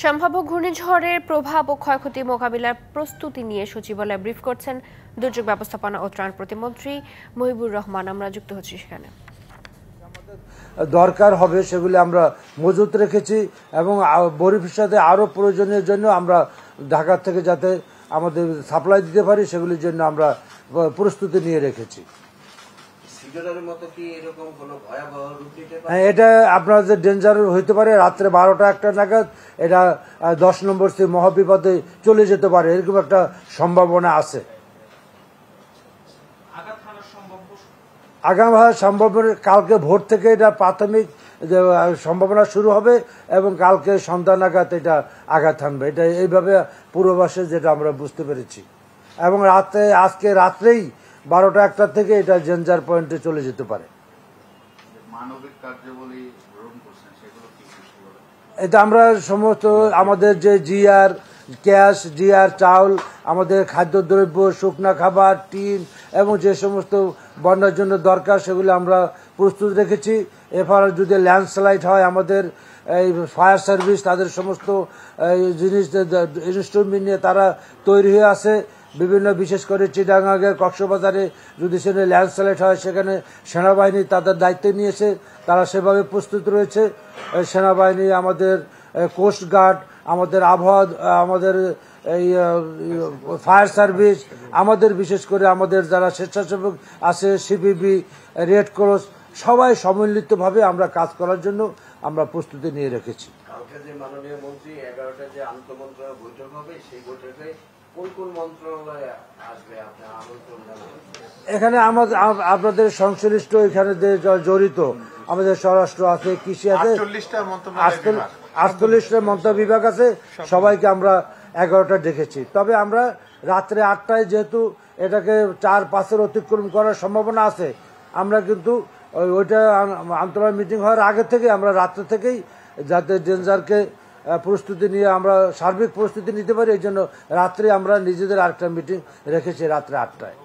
সম্ভাব্য ঘূর্ণিঝড়ের প্রভাব ও ক্ষয়ক্ষতি মোকাবিলার প্রস্তুতি নিয়ে সচিবালয়ে ব্রিফ করছেন দুর্যোগ ব্যবস্থাপনা ও ত্রাণ প্রতিমন্ত্রী মহিবুর রহমান। আমরা যুক্ত হচ্ছি সেখানে। দরকার হবে সেগুলি আমরা মজুত রেখেছি এবং ভবিষ্যতে আরও প্রয়োজনীয় জন্য আমরা ঢাকা থেকে যাতে আমাদের সাপ্লাই দিতে পারি সেগুলির জন্য আমরা প্রস্তুতি নিয়ে রেখেছি। এটা আপনার যে ডেঞ্জার হইতে পারে, রাত্রে 12টা 1টা নাগাদ এটা 10 নম্বর সে মহাবিপদে চলে যেতে পারে, এরকম একটা সম্ভাবনা আছে। আগাম হওয়ার সম্ভাবনা কালকে ভোর থেকে এটা প্রাথমিক সম্ভাবনা শুরু হবে এবং কালকে সন্ধ্যা নাগাদ এটা আঘাত হানবে। এটা এইভাবে পূর্বাভাসে যেটা আমরা বুঝতে পেরেছি এবং আজকে রাত্রেই 12টা 1টা থেকে এটা ডেঞ্জার পয়েন্টে চলে যেতে পারে। এটা আমরা সমস্ত আমাদের যে জিআর গ্যাস, জিআর চাউল, আমাদের খাদ্যদ্রব্য, শুকনা খাবার, টিন এবং যে সমস্ত বন্যার জন্য দরকার সেগুলো আমরা প্রস্তুত রেখেছি। এরপর যদি ল্যান্ডস্লাইড হয় আমাদের এই ফায়ার সার্ভিস তাদের সমস্ত জিনিস ইনস্ট্রুমেন্ট নিয়ে তারা তৈরি হয়ে আছে। বিভিন্ন বিশেষ করে চিটাগাঙ্গে, কক্সবাজারে যদি সেখানে ল্যান্ডস্লাইড হয় সেখানে সেনাবাহিনী তাদের দায়িত্ব নিয়েছে, তারা সেভাবে প্রস্তুত রয়েছে। সেনাবাহিনী, আমাদের কোস্ট গার্ড, আমাদের আবহাওয়া, আমাদের এই ফায়ার সার্ভিস, আমাদের বিশেষ করে আমাদের যারা স্বেচ্ছাসেবক আছে, সিপিবি, রেড ক্রস, সবাই সম্মিলিতভাবে আমরা কাজ করার জন্য আমরা প্রস্তুতি নিয়ে রেখেছি। মাননীয় মন্ত্রী 11টা যে আন্তঃমন্ত্রণালয় বৈঠক হবে সেই বৈঠকে কোন কোন মন্ত্রণালয় আসবে আপনি আমন্ত্রণ জানাবেন? এখানে আমাদের আপনাদের সংশ্লিষ্ট এখানে যে জড়িত আমাদের স্বরাষ্ট্র আছে, কৃষি আছে, 48টা মন্ত্রণালয় বিভাগ আছে, সবাইকে আমরা 11টা ডেকেছি। তবে আমরা রাত্রে 8টায় যেহেতু এটাকে 4-5-এর অতিক্রম করার সম্ভাবনা আছে, আমরা কিন্তু ওইটা আন্তর্জাতিক মিটিং হওয়ার আগে থেকে আমরা রাত্রে থেকেই যাতে ডেঞ্জারকে প্রস্তুতি নিয়ে আমরা সার্বিক প্রস্তুতি নিতে পারি, এই জন্য রাত্রে আমরা নিজেদের আরেকটা মিটিং রেখেছি রাত্রে 8টায়।